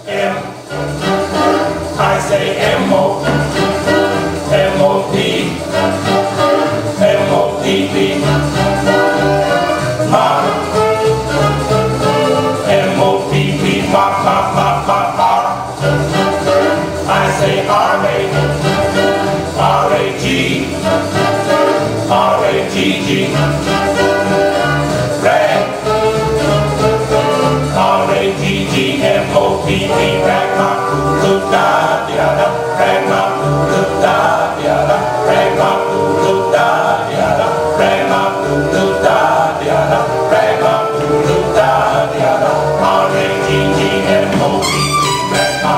M, I say M-O, M-O-P, M-O-P-P, ma, M-O-P-P, ma, ma, ma, ma, ma. I say R-A, R-A-G, R-A-G-G, rag, R-A-G-G-M-O-P-P, ragma, da-da-da-da, ragma, da-da-da-da, ragma, da-da-da-da, ragma, da-da-da-da, ragma, da-da-da-da, R-A-G-G-M-O-P-P, ragma.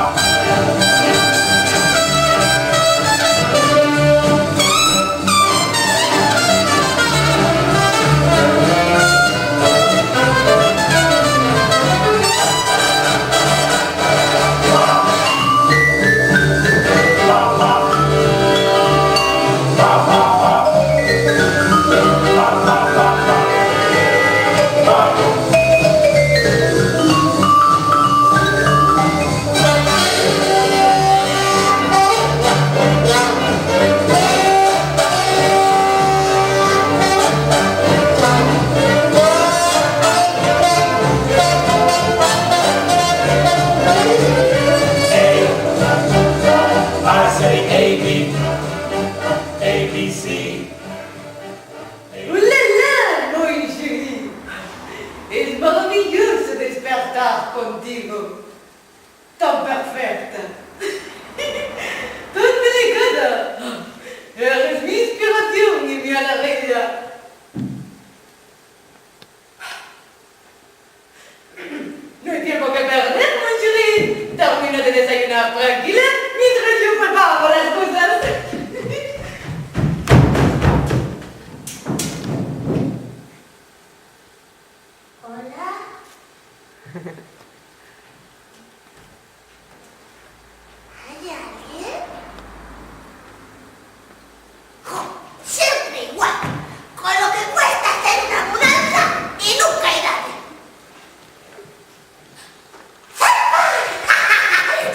Contigo, tan perfecta, tan delicada, eres mi inspiración y mi alegría. No hay tiempo que perder, mon chéri. Termino de desayunar tranquila mientras yo preparo las cosas. Hola. ¿Hay alguien? ¡Oh! Siempre igual, con lo que cuesta hacer una mudanza y nunca hay nadie.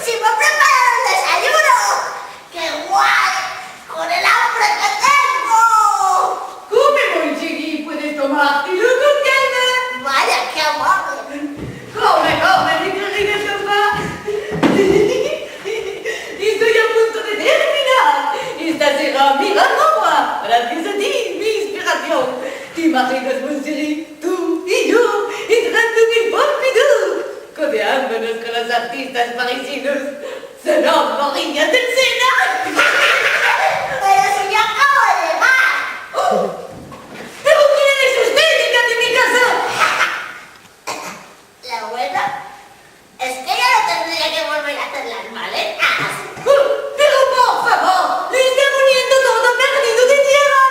¡Si me preparan el desayuno! ¡Qué guay! ¡Con el hambre que tengo! Come, mon chéri, puedes tomártelo con calma. Vaya, qué amable. Come, mi querida papá. Estoy a punto de terminar. Esta será mi gran obra. Gracias a ti, mi inspiración. ¿Te imaginas, mon chéri, tú y yo entrando en el Pompidou, codeándonos con los artistas parisinos, cenando orillas del Sena? Pero si yo acabo de llegar. ¿Pero quién es usted, hija de mi casa? La buena es que ya no tendría que volver a hacer las maletas. Pero por favor, le está poniendo todo perdido de tierra.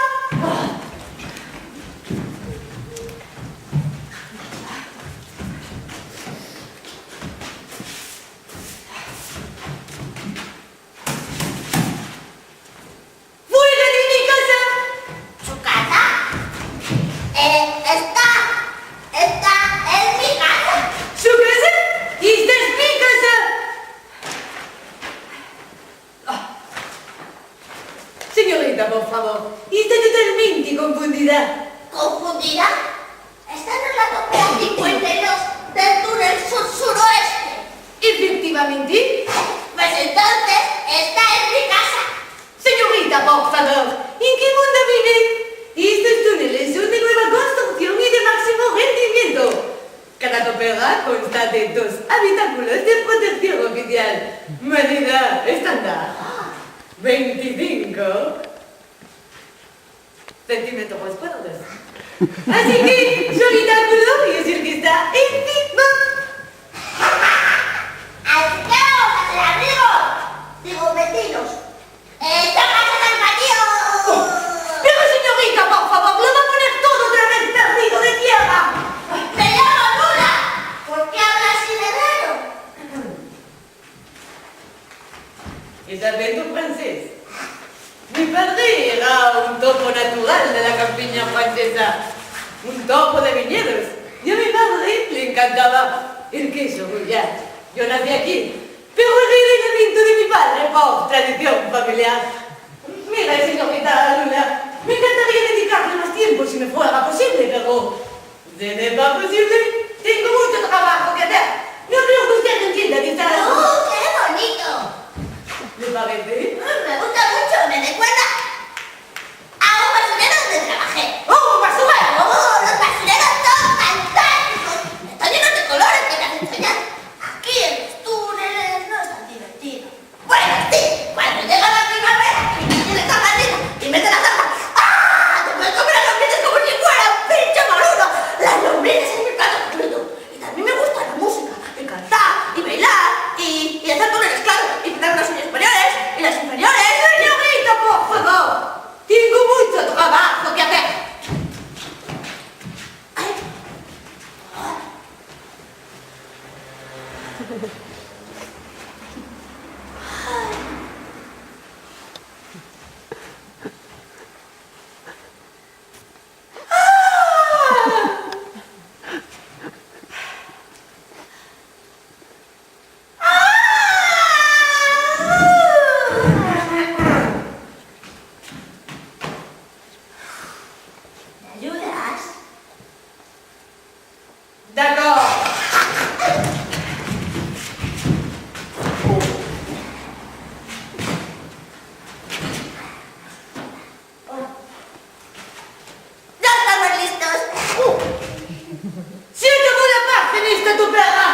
¡Fuera de mi casa! ¿Su casa? Esta es mi casa. ¿Su casa? ¡Esta es mi casa! Señorita, por favor, está totalmente confundida. ¿Confundida? Esta no es la Topera 52 del túnel sur-suroeste. Efectivamente. Pues entonces, esta es mi casa. Señorita, por favor, ¿en qué mundo vive? Estos túneles son de nueva construcción y de máximo rendimiento. Cada topera consta de 2 habitáculos de protección oficial. Medida estándar. 25 centímetros cuadrados. Así que su habitáculo es el que está encima. Así que vamos a ser amigos. Digo, vecinos. ¡Esta casa está el patio! Pero señorita, por favor, lo va a poner todo otra vez perdido de tierra. ¡Me llamo Luna! ¿Por qué hablas así de raro? Es acento francés. Mi padre era un topo natural de la campiña francesa, un topo de viñedos. Y a mi madre le encantaba el queso Gruyère. Yo nací aquí, pero el reglamento de mi padre por tradición familiar. Mira, señorita Luna, me encantaría dedicarle más tiempo si me fuera posible, pero si no es posible, tengo mucho trabajo que hacer. No creo que usted entienda que está... ¡Oh, qué bonito! ¿Le parece? Me gusta mucho, me recuerda a un basurero donde trabajé. ¡Oh, basurero! ¡Oh, los basureros son fantásticos! Están llenos de colores que me hacen soñar. Aquí en los túneles no es tan divertido. Bueno, sí, cuando llega la primavera y me tienes a Marina y mete la tapa, ¡ah! Te puedes comer las lombrices como si fuera un pinche maludo. Las lombrices es mi plato favorito. Y también me gusta la música, y cantar, y bailar, y hacer túneles, claro, y pintar las uñas superiores y las inferiores. Señorita, por favor, tengo mucho trabajo que hacer. Ay. ¿Me ayudas? D'accord. ¡Ya estamos listos! Si je vous la part, finiste tu perra.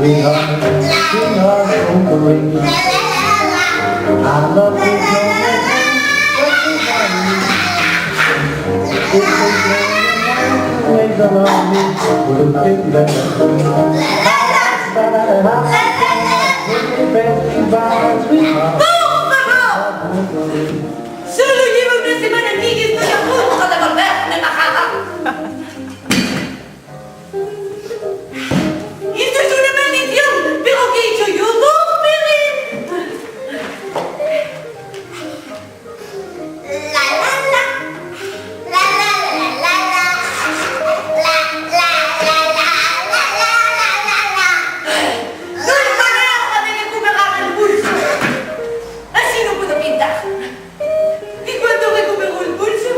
Sweetheart, sweetheart, on the ring. I love you so much. Ways around me, with a big letter. Sweetheart. Solo llevo una semana aquí y estoy a punto de volverme bajada. ¡Esto es una maldición! ¿Pero qué he hecho yo? ¡No, Perry! La la la, la la la la la, la la la la la la la. ¡No hay manera de recuperar el pulso! Así no puedo pintar. ¿Y cuando recupero el pulso?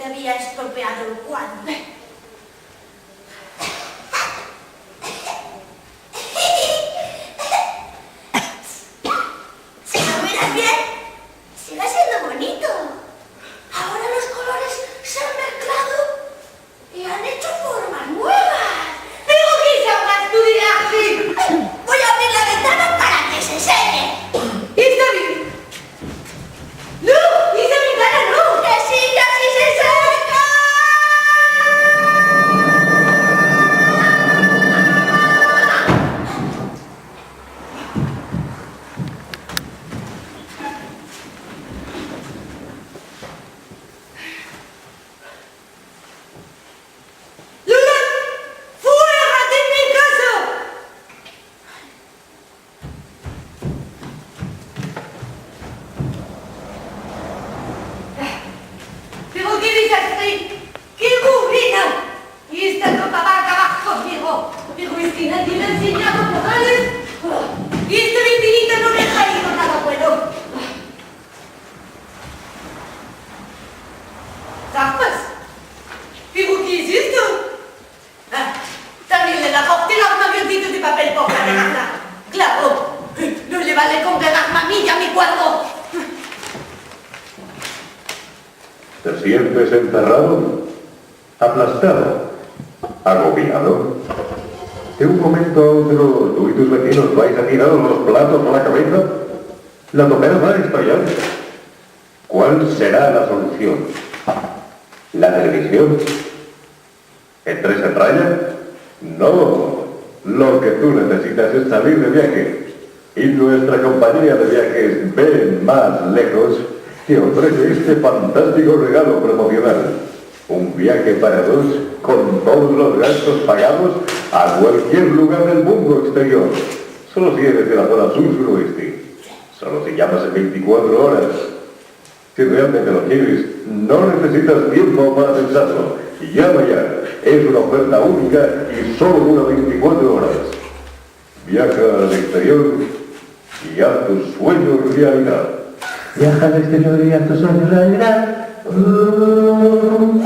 me había estropeado el cuadro. Si lo miras bien, sigue siendo bonito. Ahora los colores se han mezclado y han hecho formas nuevas. ¿Pero qué sabrás tú de arte? Voy a abrir la ventana para que se seque. Está bien. ¡No! ¡Esa ventana no! ¡Que sí, que así se seca! ¡Lula! ¡Fuera de mi casa! ¡Pero qué desastre! ¡Qué ruina! Y esta ropa va a acabar conmigo. Pero es que nadie me ha enseñado modales. Y esta ventinita no me ha traído nada bueno. ¿Zapas? ¿Pero qué es esto? Ah, también le apporté l'armamioncito de papel por la casa. Claro, no le vale comprar mamilla a mi cuerpo. ¿Te sientes encerrado? ¿Aplastado? ¿Agobiado? De un momento a otro, tú y tus vecinos vais a tiraros los platos a la cabeza. La topera va a estallar. ¿Cuál será la solución? ¿La televisión? ¿Entres en raya? No. Lo que tú necesitas es salir de viaje. Y nuestra compañía de viajes Ve Más Lejos te ofrece este fantástico regalo promocional. Un viaje para dos con todos los gastos pagados a cualquier lugar del mundo exterior. Solo si eres de la zona sur-suroeste. Solo si llamas en 24 horas. Si realmente lo quieres, no necesitas tiempo para pensarlo. Llama ya. Es una oferta única y solo dura 24 horas. Viaja al exterior y haz tus sueños realidad. Viaja al exterior y haz tus sueños realidad. ¡Wow!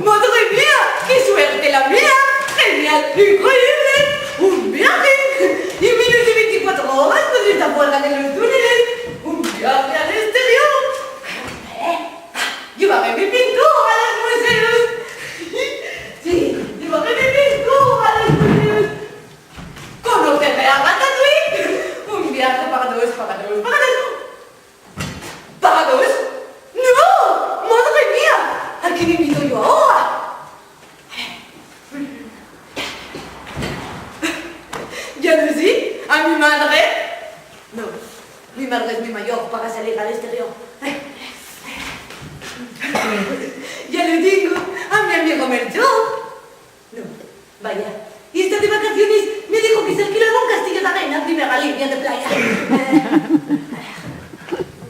¡Madre mía! ¡Qué suerte la mía! ¡Genial! ¡Increíble! ¡Un viaje! Y en menos de 24 horas podré estar fuera de los túneles. ¡Un viaje al exterior! ¡Llevaré mi pintura a los museos! ¡Sí! ¡Llevaré mi pintura a los museos! ¡Conoceré a Ratatouille! ¡Un viaje para dos, para dos, para dos! ¿Para dos? ¡No! ¡Madre mía! ¿A qué me invito yo ahora? ¿Ya no sí? ¿A mi madre? No, mi madre es muy mayor para salir al exterior. Ya lo digo, a mi amigo Melchor. No, vaya. Y está de vacaciones me dijo que se alquilaba un castillo de arena, primera línea de playa.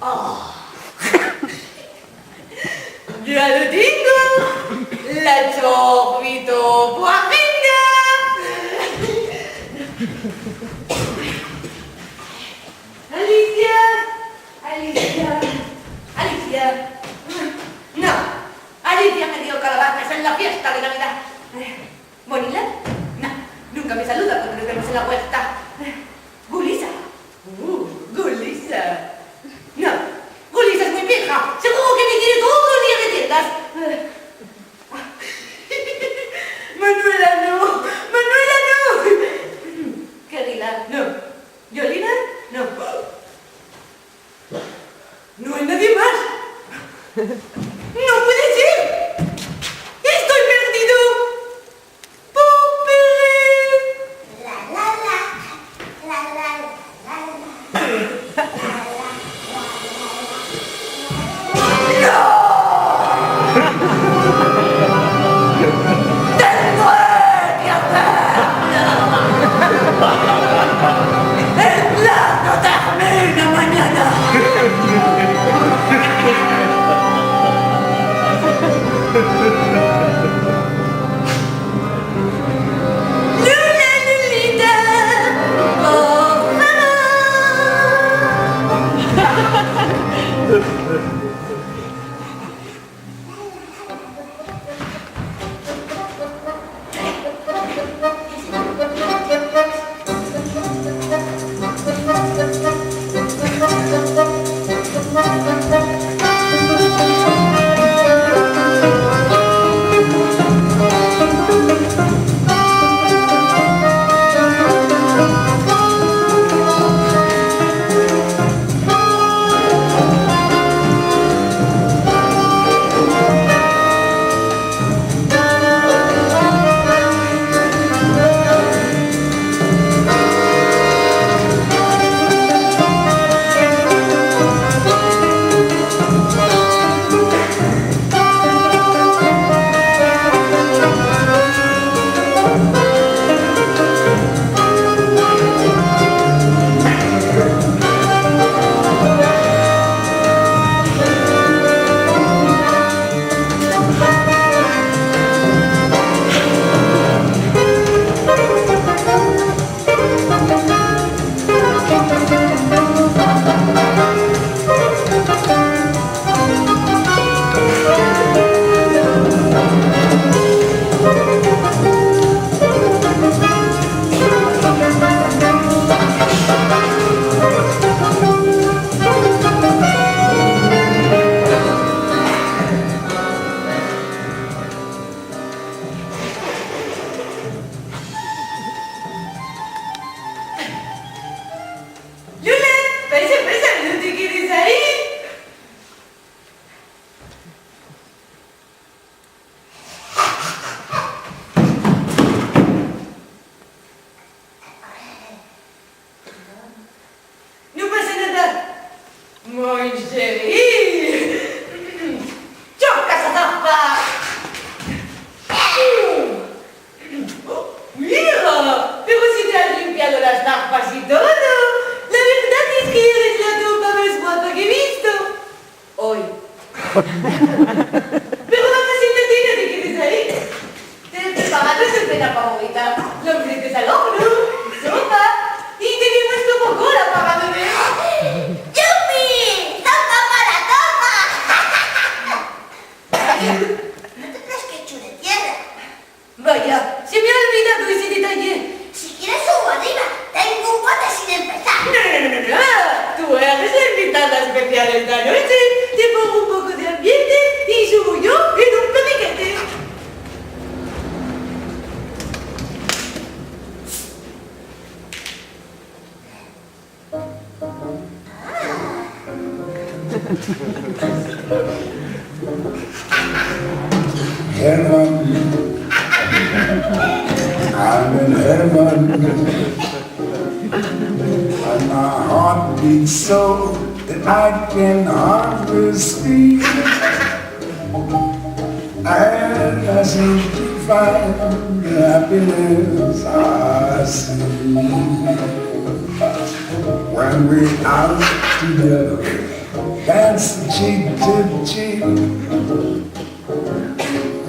Oh. Ya lo tengo. La chorrito poarina. Alicia. Alicia. Alicia. No. Alicia me dio calabazas en la fiesta de Navidad. ¿Bonila? No. Nunca me saluda cuando nos vemos en la puerta. Gulisa. Gulisa. No. Gulisa es muy vieja. Seguro que me quiere todos los días de tiendas. Manuela, no. Manuela, no. Carila, no. Yolina, no. No hay nadie más. ¡No puede ser! ¡Estoy perdido! ¡Pope! La la la, la la la la la. ¡El plato termina mañana! Pero la facilitatina de que te salí. Te preparado tu cena favorita. Los frites al horno, sopa. Y tenemos como cola para beber. ¡Yupi! ¡Toca para toca! ¿No te crees que echo de tierra? Vaya, se me ha olvidado ese detalle. Si quieres subo arriba, tengo un bote sin empezar. No. Tú eres la invitada especial esta noche. Te pongo un poco de ambiente y subo yo en un paliquete. Heaven, I'm in heaven, and my heart beats so that I can hardly speak. And I seem to find the happiness I see when we're out together, dancing cheek to cheek.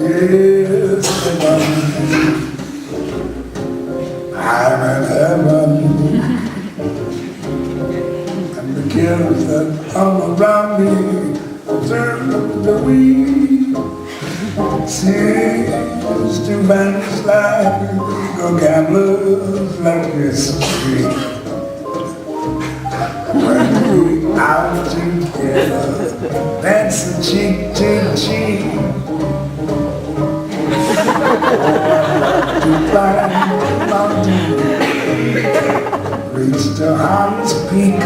Yes, heaven. I'm in heaven, and the kids that come around me turn the wheel. Seems to vanish like a gambler's lucky streak. When we out together, dancing cheek to cheek. To climb the mountain, reach the highest peak,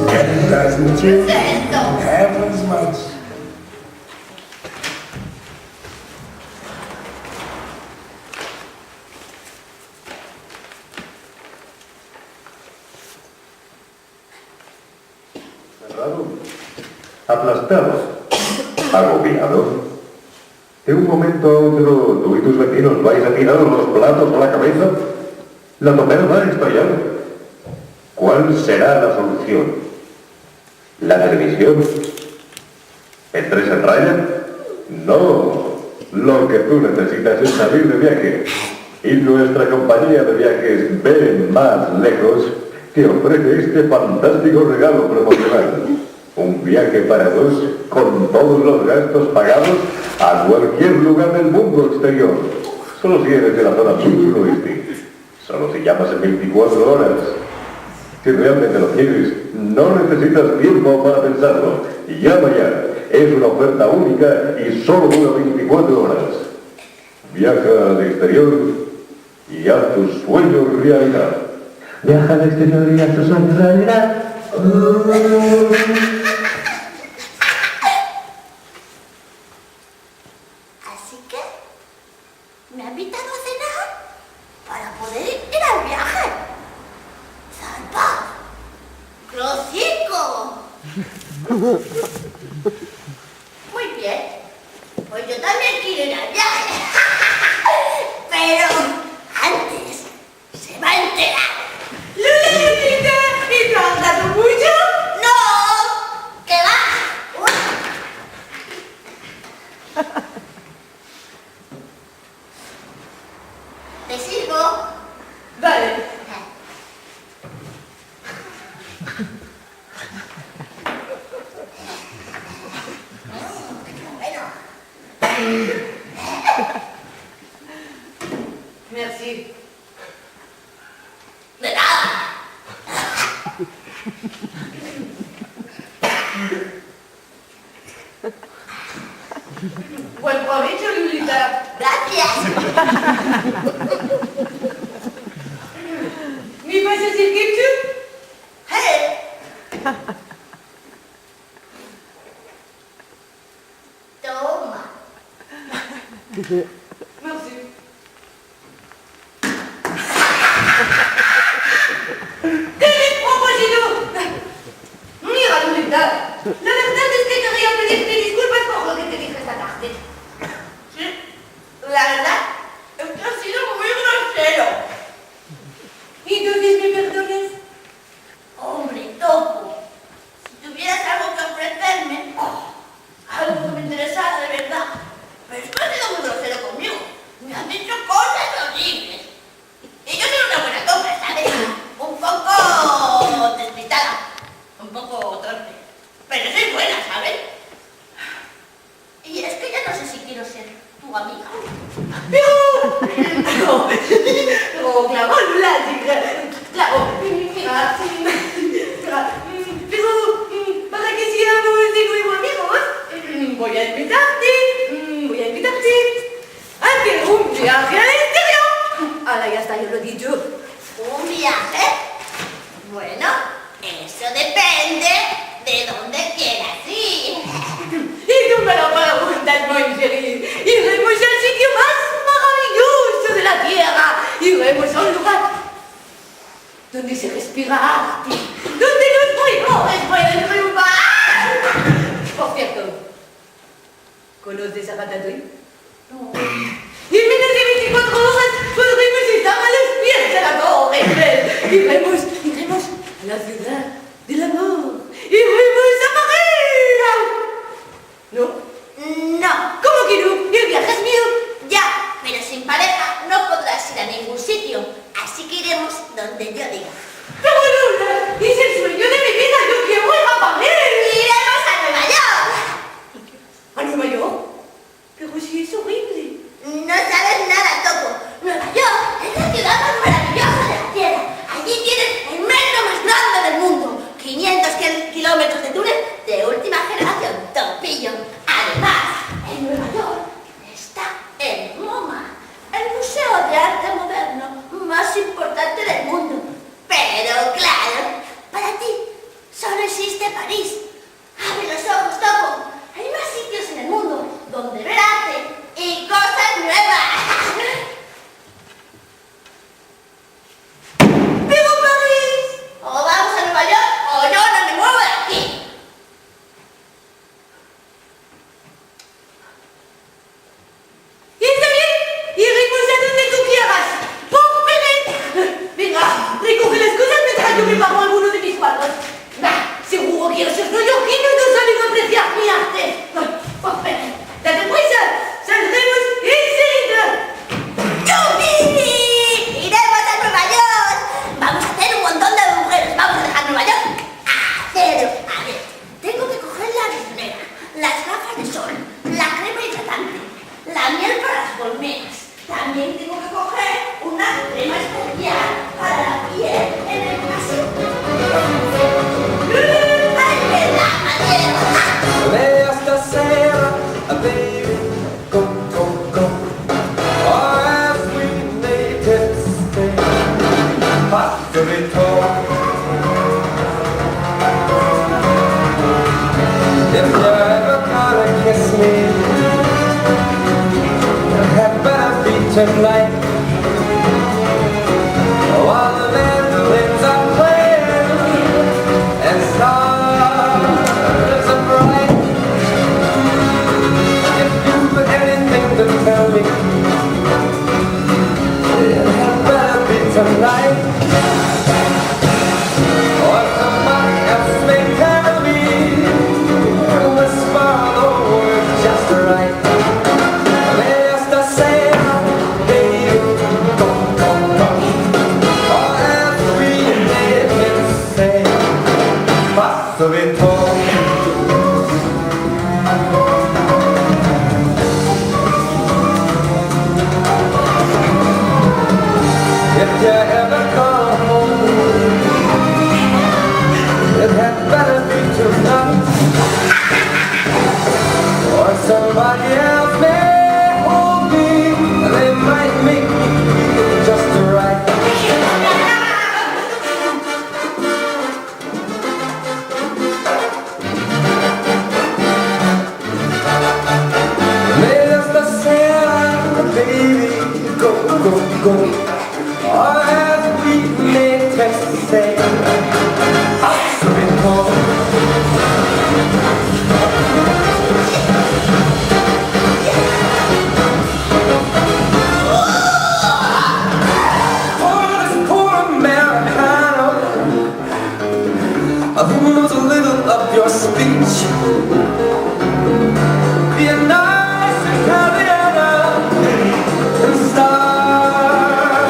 and it doesn't take half as much. Cerrado, aplastado, agobiado. De un momento a otro, tú y tus vecinos vais a tirar los platos a la cabeza. La topera va a estallar. ¿Cuál será la solución? ¿La televisión? ¿El 3 en raya? No. Lo que tú necesitas es salir de viaje. Y nuestra compañía de viajes Ve Más Lejos te ofrece este fantástico regalo promocional. Un viaje para dos con todos los gastos pagados a cualquier lugar del mundo exterior. Solo si eres de la zona sur oeste. Solo si llamas en 24 horas. Si realmente lo quieres, no necesitas tiempo para pensarlo. Llama ya. Es una oferta única y solo dura 24 horas. Viaja al exterior y haz tus sueños realidad. Viaja al exterior y haz tus sueños realidad. Así que me ha invitado a cenar para poder ir al viaje. ¡Zarpa! ¡Crocico! Muy bien. Pues yo también quiero ir al viaje. Pero antes se va a enterar. ¡Lulita! ¿Y te has dado mucho? ¡No! ¿Qué va? ¿Te sirvo? Vale. Bueno. Merci. De nada. Buen provecho, Lulita. Gracias. ¿Me pasas el ketchup? ¡Hey! Toma. Merci. ¿Qué les propósito? Mira, Lulita, la verdad es que quería pedirte disculpas por lo que te dije esta tarde. Sí, la verdad es que ha sido muy grosero. ¿Y entonces me perdonas? Hombre, topo. Si tuvieras algo que ofrecerme, amigo, amiga. Pero, claro, la tigre. Claro, mira, pero para que seamos de nuevo amigos, voy a invitarte a hacer un viaje al exterior. Ahora ya está, yo lo he dicho. ¿Un viaje? Bueno, eso depende de dónde quieras ir. Y tú me lo preguntas, muy feliz. Iremos al sitio más maravilloso de la tierra. Iremos a un lugar donde se respira arte, donde los buenos pueden triunfar. Por cierto, ¿conoces a Ratatouille? No. Y en menos de 24 horas podremos estar a los pies de la Torre Eiffel. Iremos a la ciudad del amor. Iremos a París. ¿No? No. ¿Cómo que no? El viaje es mío. Ya, pero sin pareja no podrás ir a ningún sitio. Así que iremos donde yo diga. Pero Lola, es el sueño de mi vida. Yo quiero ir a París. ¡Iremos a Nueva York! ¿A Nueva York? Pero si es horrible. No sabes nada, Topo. Nueva York es la ciudad más maravillosa de la Tierra. Allí tienes el metro más grande del mundo. 500 kilómetros de túnel de última generación, Topillo. Además, en Nueva York está el MoMA, el Museo de Arte Moderno más importante del mundo. Pero claro, para ti solo existe París. Abre los ojos, Topo. Hay más sitios en el mundo donde ver arte y cosas nuevas. ¡Pero París! O vamos a Nueva York o yo no me muevo de aquí. ¿Y está bien? Iremos a donde tú quieras. ¡Por Pérez! Venga, recoge las cosas mientras yo me pago alguno de mis cuadros. Va, seguro que esos neoyorquinos no saben apreciar mi arte. Por Pérez, date prisa. Saldremos enseguida. ¡Yupi! ¡Iremos a Nueva York! Vamos a hacer un montón de mujeres. Vamos a dejar Nueva York a cero. A ver, tengo que coger la biblionera, las gafas de sol, la crema hidratante, la miel para las colmenas. También tengo que coger una crema especial para la piel en el caso. ¡Ay, me da miedo! Lei stasera, baby, go, go, go. Or as we make it stay, Pastorito. If you're ever gonna kiss me, it had better be tonight. While the mandolins are playing and stars are bright. If you've anything to tell me, it had better be tonight. Or somebody else may tell me, whisper the words just right. Esta sera, baby, go, go, go. Or as we make it say, paso de todo. If you ever come home, it had better be tonight. Or somebody else may hold me, and they might make me feel just right. Let's the sail, baby, go, go, go. Or as we may just say, paso de todo. For this poor Americano, who knows a little of your speech, be a nice Italiana and start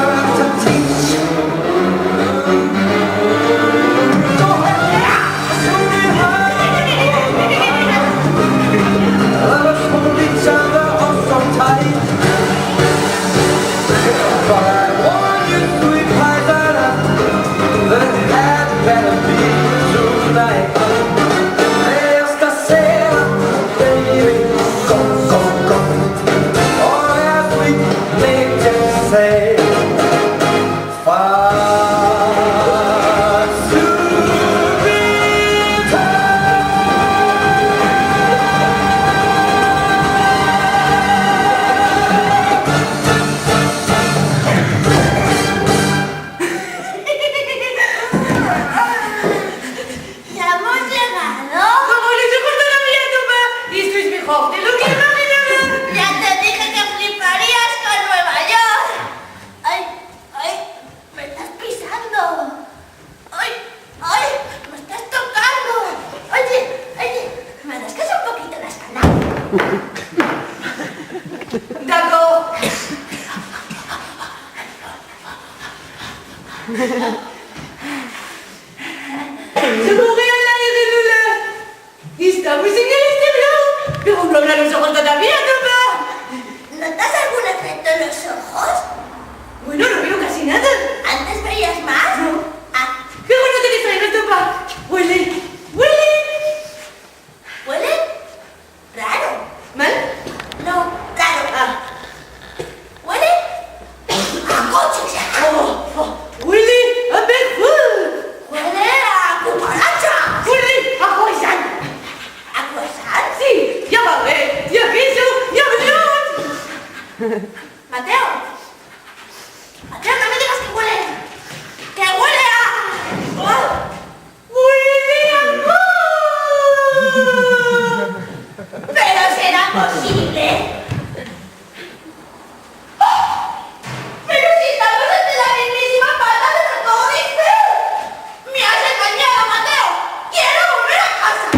¡Se mourrait al aire, Lula! Estamos en el exterior, pero no abra los ojos todavía, papá. ¿Notas algún efecto en los ojos? Bueno, no veo casi nada. ¿Antes veías más? No. Ah, ¡Qué bueno te distraigas, papá! ¡Huele! ¡Huele! ¿huele? Raro. ¿Mal? No, raro. Ah. ¿Huele? A coches. ¡Oh! ¡Huele a mejor! ¿Huele a cucaracha? ¡Huele a croissant! ¿A croissant? Sí, ya va a ver, ya queso, ya melón. Mateo. Mateo, no me digas que huele. ¡Que huele a... ¡Oh! ¡Huele a amor! ¿Pero será posible? ¡Oh! ¡Pero si estamos ante la mismísima falta de todo dice! ¡Me has engañado, Mateo! ¡Quiero volver a casa!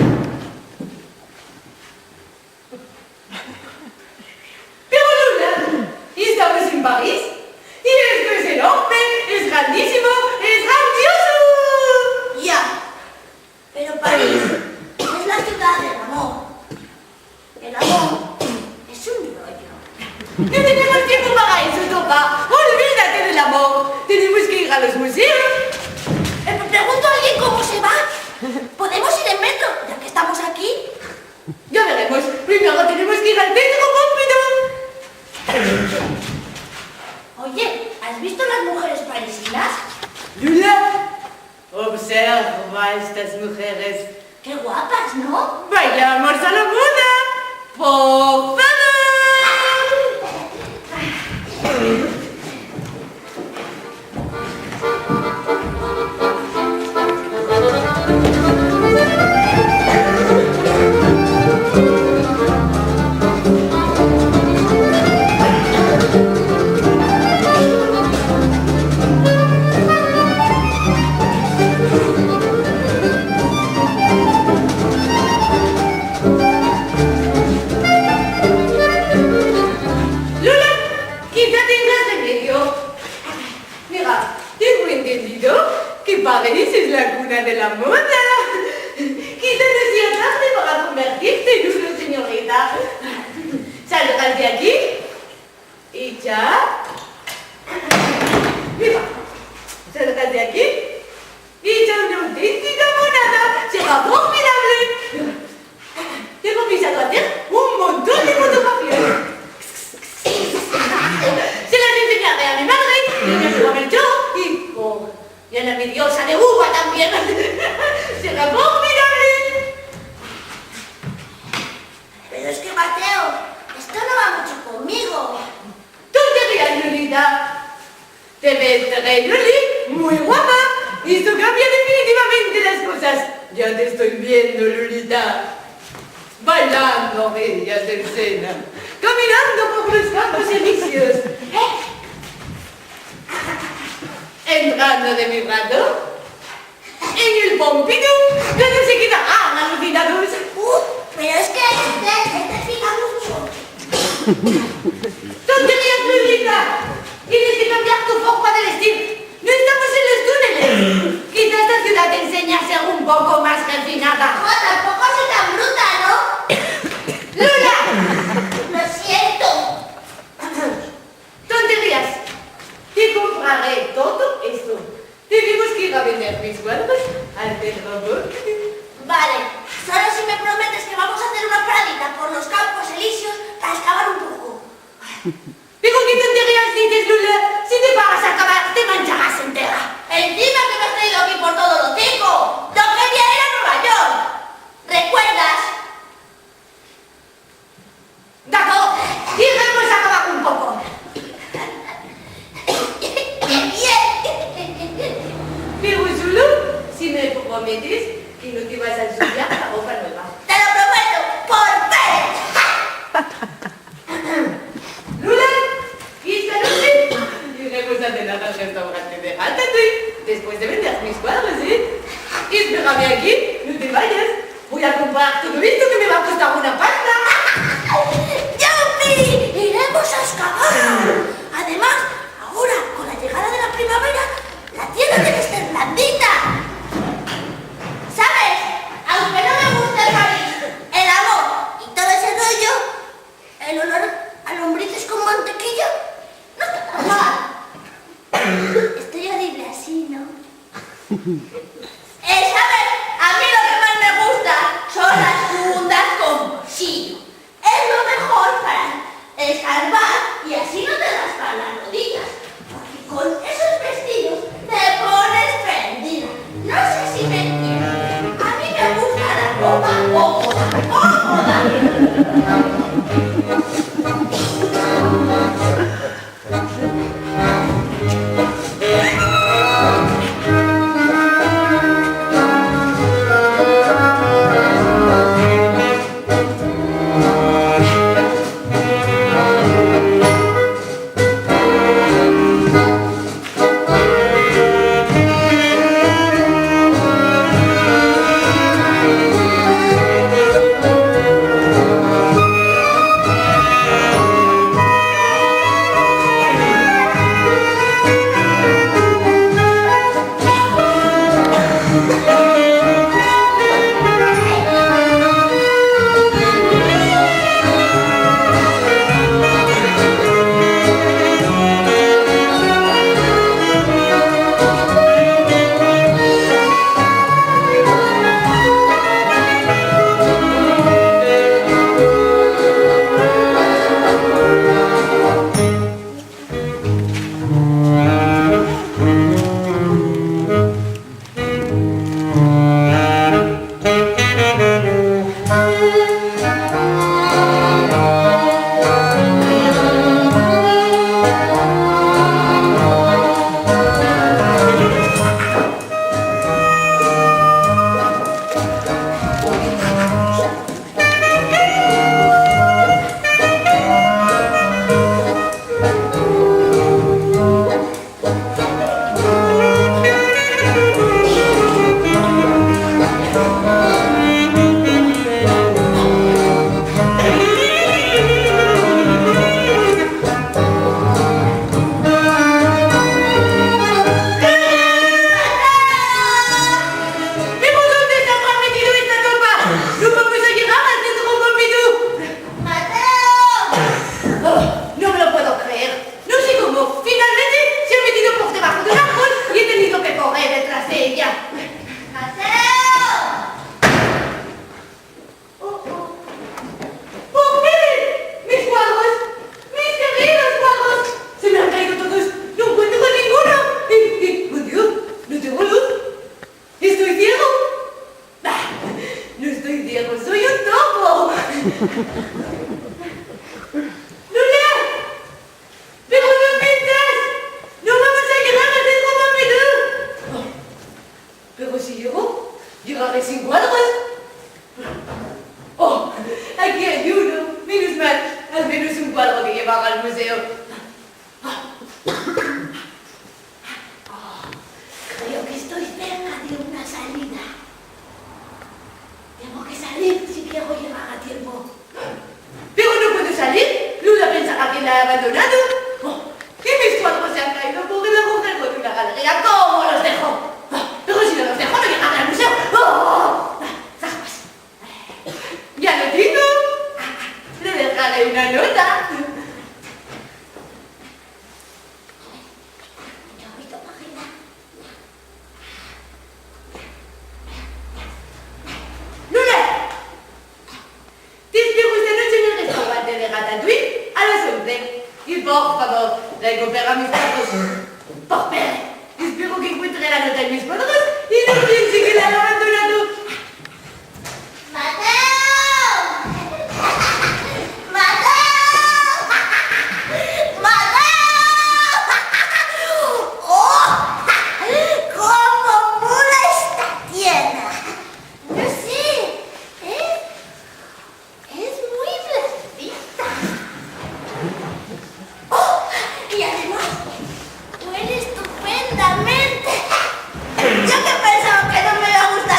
Pero Lula, estamos en París y esto es enorme, es grandísimo, es grandioso. Ya, pero París es la ciudad del amor. El amor es un rollo. No tenemos tiempo para eso, papá. Olvídate del amor. Tenemos que ir a los museos. Pregunto a alguien cómo se va. ¿Podemos ir en metro, ya que estamos aquí? Ya veremos. Primero tenemos que ir al centro Pompidou. Oye, ¿has visto las mujeres parisinas? Lula, observa a estas mujeres. ¡Qué guapas, ¿no? Bailamos a la moda. Por favor. Lula, quizá tengas remedio. Mira, tengo entendido que París es la cuna de la moda. Quizá no sea tarde para convertirte en una señorita. Salgas de aquí y ya. Mira, salgas de aquí y ya una auténtica monada. Será formidable. Tengo pensado hacer un montón de fotografías. Se las enseñaré a mi madre y a mi amigo Melchor y a la mi diosa de uva también. Será formidable. Pero es que, Mateo, esto no va mucho conmigo. Tonterías, Lolita. Te ves très jolie, muy guapa. Esto cambia definitivamente las cosas. Ya te estoy viendo, Lolita. Bailando bellas de escena. Caminando por los campos elíseos. Entrando de mi rato. En el Pompidou, donde se quedarán alucinados. Pero es que este fija mucho. ¡Tonterías, Lolita! Tienes que cambiar tu forma de vestir. No estamos en los túneles. Quizá esta ciudad te enseñe a ser un poco más refinada. No, tampoco soy tan bruta, ¿no? ¡Lula! Lo siento. ¡Tonterías! Te compraré todo esto. Tenemos que ir a vender mis cuadros al centro Pompidou. Vale, solo si me prometes que vamos a hacer una paradita por los campos elíseos para excavar un poco. ¿Pero qué tonterías dices, Lula? Si te pagas a acabar, te mancharás entera. Encima que me has traído aquí por todo lo tico. No quería ir a Nueva York. ¿Recuerdas? ¡Gato! ¡Iremos a acabar un poco! Pero solo si me prometes que no te vas a ensuciar la ropa nueva. Te lo prometo, por fe. Lula, y esta noche iremos a cenar al restaurante de Ratatouille después de vender mis cuadros, ¿eh? Espérame aquí, no te vayas. Voy a comprar todo esto que me va a costar una pasta. ¡Yupi! ¡Iremos a excavar! Además, ahora, con la llegada de la primavera, la tierra El olor a lombrices con mantequilla no está tan mal. Estoy horrible así, ¿no? ¿Sabes? A mí lo que más me gusta son las fundas con bolsillo. Es lo mejor para escarbar y así no te raspan las rodillas. Porque con esos vestidos te pones prendida. No sé si me entiendes. A mí me gusta la ropa cómoda, cómoda. Yo que pensaba que no me iba a gustar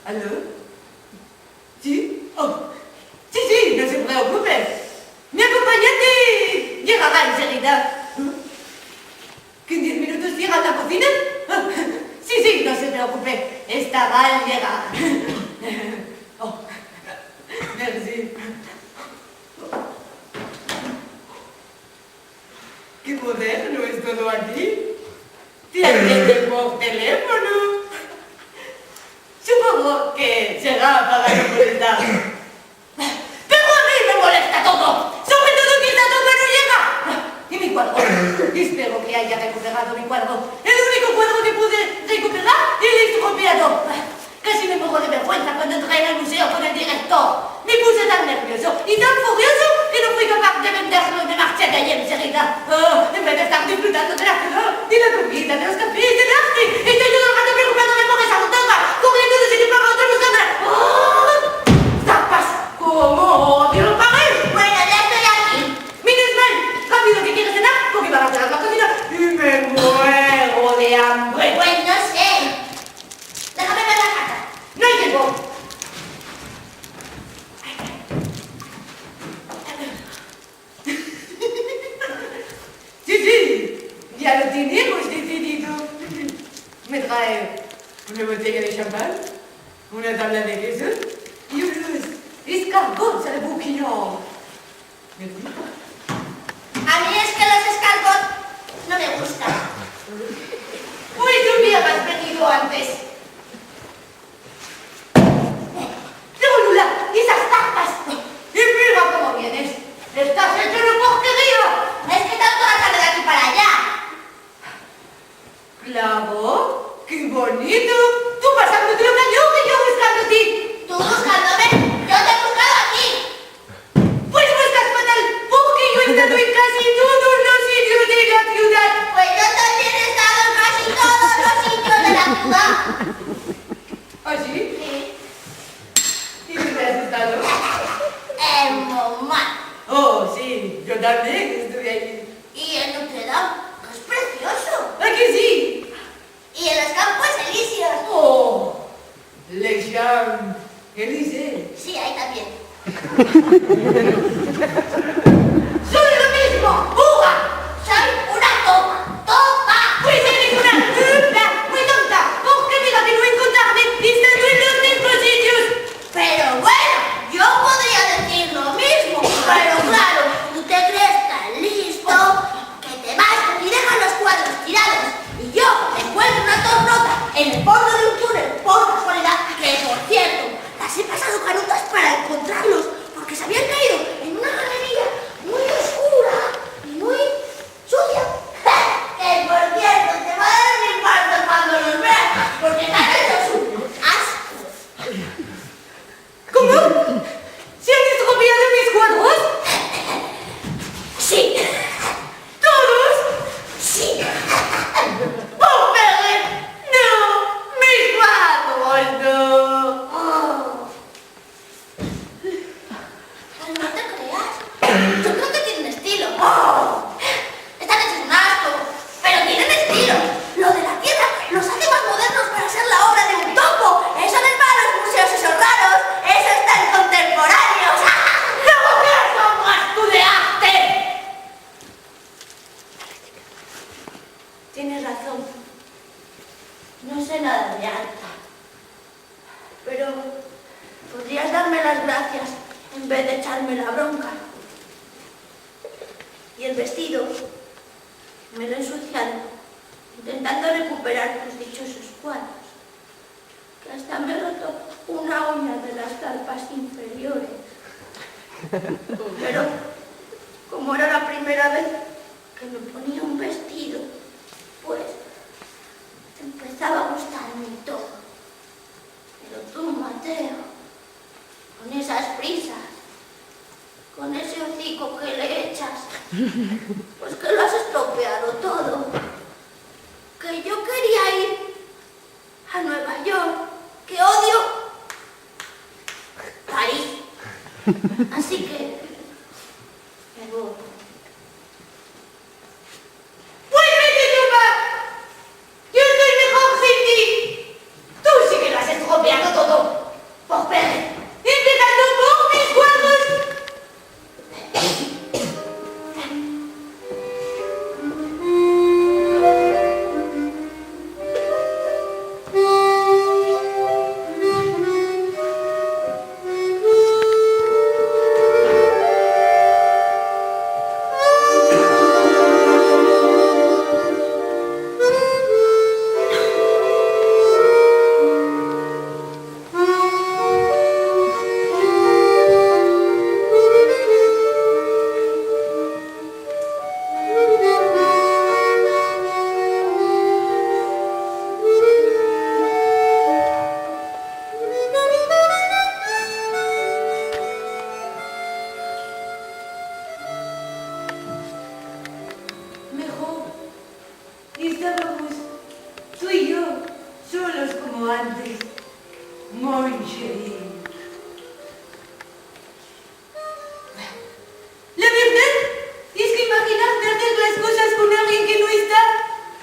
¿Aló? ¿Sí? Oh, sí, sí, no se preocupe. Mi acompañante llegará enseguida. ¿Que en 10 minutos llega a la cocina? Sí, sí, no se preocupe. Estará al llegar. Oh, merci. Qué moderno es todo aquí. Te atienden por teléfono. Supongo que será para no molestar. ¡Pero a mí me molesta todo! ¡Sobre todo que esta toma no llega! ¿Y mi cuadro? Espero que haya recuperado mi cuadro. El único cuadro que pude recuperar y el estropeado. Casi me pongo de vergüenza cuando entré en el museo con el director. Me puse tan nervioso y tan furioso que no fui capaz de venderlo de marcha de allí enseguida. Oh, en vez de estar disfrutando de la flor, de la comida, de los cafés, del arte, estoy todo el rato preocupándome por esa autógrafa, corriendo de sitio para otro buscando. ¡Oh! ¡Tapas! ¡Cómo odio los pares! Bueno, ya estoy aquí. ¡Menos mal! ¡Rápido que quieres cenar! Porque van a cerrar la cocina y me muero de hambre. Pues no sé. Déjame ver la carta. ¡No hay tiempo! Sí, sí, ya lo tenemos decidido. Me trae una botella de champán, una tabla de queso y unos escargots al bourguignon. A mí es que los escargots no me gustan. Pues hubieras venido antes. ¡Lula! ¡Esas tapas! ¡Y mira cómo vienes! ¡Estás hecho una porquería! Es que tanto la carne de aquí para allá. ¡Claro! ¡Qué bonito! ¡Tú pasándote lo cañón y yo buscándote! Tú buscándome, yo te he buscado aquí. ¡Pues no estás fatal! Porque yo he estado en casi todos los sitios de la ciudad. Pues yo también he estado en casi todos los sitios de la ciudad. ¿Ah, sí? Sí. ¿Y dónde has estado? En Montmartre. Oh, sí, yo también estuve allí. Y en Notre Dame, que es precioso. ¿A que sí? Y en los Campos Elíseos. Oh, Les Champs-Élysées. Sí, ahí también. ¡Soy lo mismo! ¡Uva! Soy una topa. ¡Topa! Pues eres una muy tonta, porque mira que no encontrarme estando en los mismos sitios. Pero bueno, yo podría decir lo mismo. Pero claro, tú te crees tan listo que te vas y dejas los cuadros tirados. Y yo encuentro una tornota en el fondo de un túnel, por casualidad, que por cierto, las he pasado canutas para encontrarlos, porque se habían caído en una galería muy oscura y muy sucia. Que por cierto, te va a dar un infarto cuando los veas, porque están hechos un asco. ¿Cómo? ¿Se han estropeado mis cuadros? Sí, ¿Todos? sí. ¡Oh, Perret! ¡No! ¡Mis cuadros no! Oh. Pues no te creas. Yo creo que tienen estilo. Oh. Están hechos un asco, pero tienen estilo. Lo de la tierra los hace más modernos para ser la obra de un topo. Eso del mar, los museos esos raros, eso es tan contemporáneos. ¡No que son tú de arte! Tienes razón. No sé nada de arte. Pero podrías darme las gracias en vez de echarme la bronca. Y el vestido me lo he ensuciado intentando recuperar tus dichosos cuadros. Que hasta me he roto una uña de las carpas inferiores. Pero como era la primera vez que me ponía un vestido, pues empezaba a gustarme todo. Pero tú, Mateo, con esas prisas, con ese hocico que le echas, pues que lo has estropeado todo. Que yo quería ir a Nueva York, que odio París. Así que me voy. ¡Pues vete, Tupa! ¡Yo tú y yo, solos como antes. Mon chéri. La verdad es que imaginar perder las cosas con alguien que no está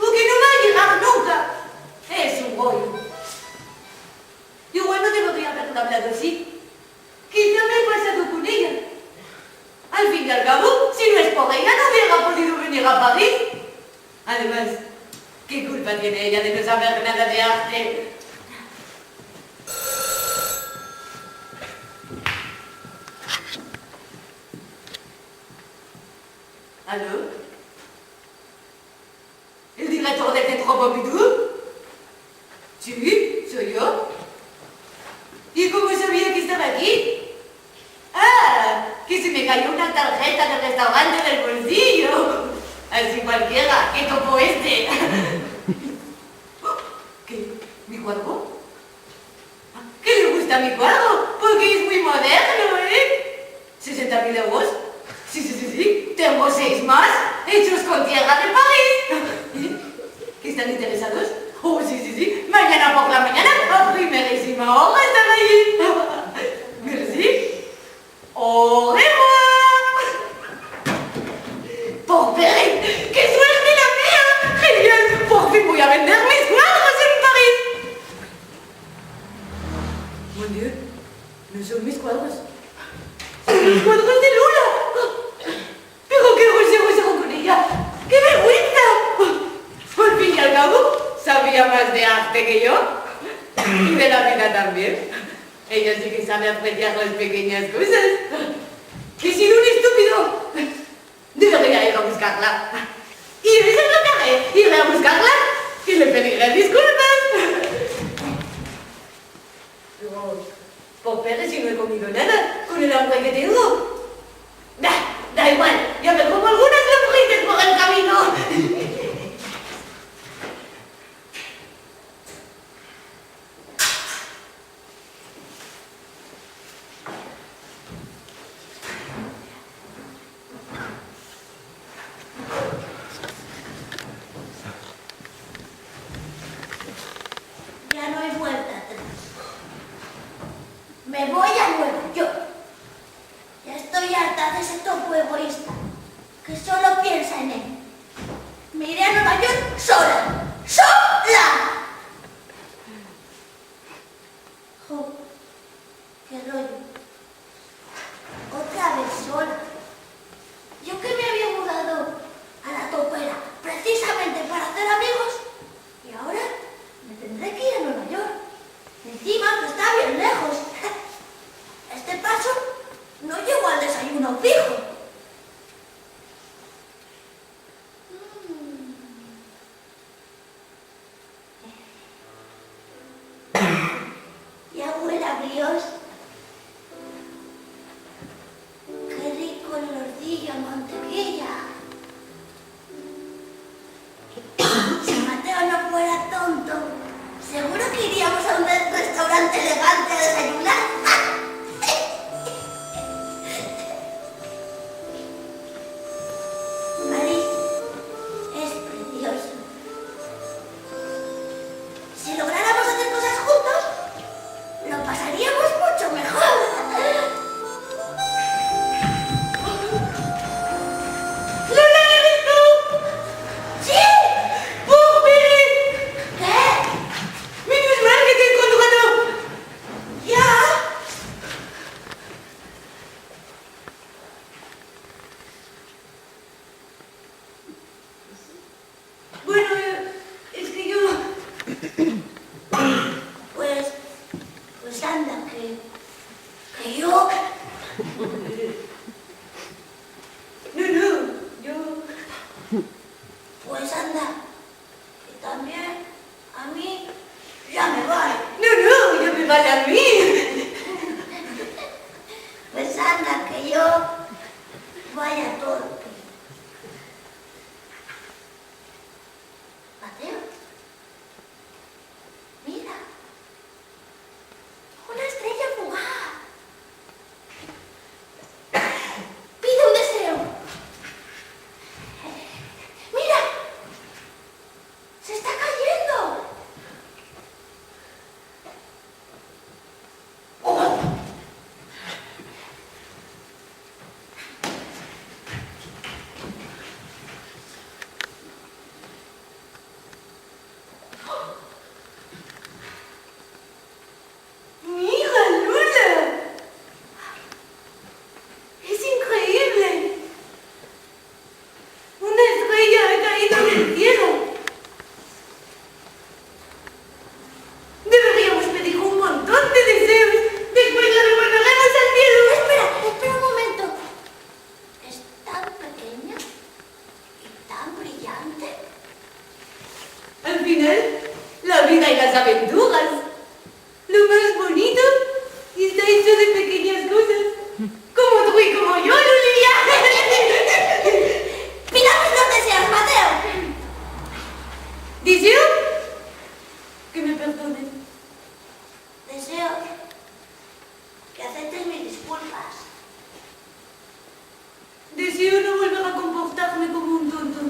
o que no va a llegar nunca es un rollo. Igual no debería haberlo hablado así. Quizá me he pasado con ella. Al fin y al cabo, si no es por ella, no hubiera podido venir a París. Además, ¿qué culpa tiene ella de no saber nada de arte? ¿Aló? ¿El director del Centro Pompidou? Sí, soy yo. ¿Y cómo sabía que estaba aquí? ¡Ah! Que se me cayó una tarjeta del restaurante del bolsillo. Así cualquiera, que topo este. ¿Qué? ¿Mi cuadro? ¿Qué le gusta mi cuadro? Porque es muy moderno, ¿eh? ¿60.000 euros? Sí. Tengo 6 más, hechos con tierra de París. ¿Que están interesados? Oh, sí. Mañana por la mañana, a primerísima hora están ahí. Merci. Au revoir. Por Pérez, qué suerte la mía. Genial, por fin voy a vender mis cuadros en París. Mon Dieu, no son mis cuadros. Son los cuadros de Lula. Pero qué grosero con ella. ¡Qué vergüenza! Al fin y al cabo, sabía más de arte que yo. Y de la vida también. Ella sí que sabe apreciar las pequeñas cosas. He sido un estúpido. Debería ir a buscarla. Y eso es lo que haré. Iré a buscarla y le pediré disculpas. Pero, por Pérez, si no he comido nada, con el hambre que tengo. Da igual, ya me como algunas lombrices por el camino. Ya no hay vuelta atrás. Me voy a Nueva York. Ya estoy harta de ese topo egoísta que solo piensa en él. Me iré a Nueva York sola. ¡Sola! Jo, qué rollo. Otra vez sola. Yo que me había mudado a la topera precisamente para hacer amigos y ahora me tendré que ir a Nueva York. Encima que está bien lejos. Este paso no llego al desayuno fijo. Y abuela Brios, qué rico el nordillo en mantequilla. Si Mateo no fuera tonto, seguro que iríamos a un restaurante elegante a desayunar. París es precioso. Si lográramos hacer cosas juntos, lo pasaríamos mucho mejor. ¡Lola, eres tú! ¡Sí! ¡Por Pérez! ¿Qué? ¡Menos mal que te he encontrado! ¿Ya? Bueno, es que yo... Pues anda, que yo... No, yo... Pues anda, que también a mí ya me vale. No, ya me vale a mí. Pues anda, que yo vaya todo. Mateo, mira, una estrella fugaz. Pide un deseo. Mira, se está cayendo. la vida y las aventuras. Lo más bonito está hecho de pequeñas cosas. Como tú y como yo, Lulia. Pidamos los deseos, Mateo. ¿Deseo? Que me perdonen. Deseo que aceptes mis disculpas. Deseo no volver a comportarme como un tonto.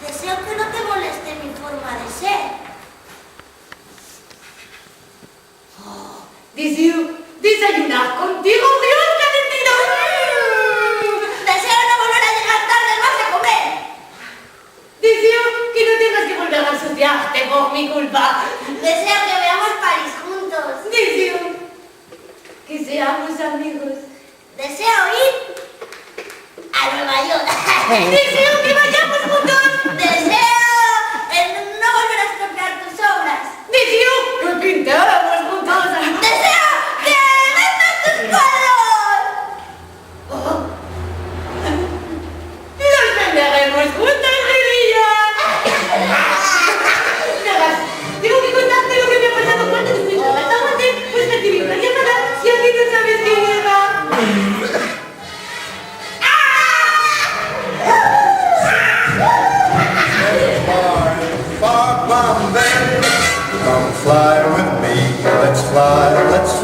Deseo que no te moleste mi forma de ser. Deseo desayunar contigo, Dios calentito. Deseo no volver a llegar tarde más a comer. Deseo que no tengas que volver a ensuciarte por mi culpa. Deseo que veamos París juntos. Deseo que seamos amigos. Deseo ir a Nueva York. Deseo que vayamos juntos. Deseo no volver a estropear tus obras. Deseo que pintáramos juntos. Deseo que vendas tus cuadros. Oh. Los venderemos juntos, Lilia. Verás, tengo que contarte lo que me ha pasado cuando estoy tratándote. Pues recibí una llamada y aquí no sabes quién era. Far from there, come fly with me. Let's fly, let's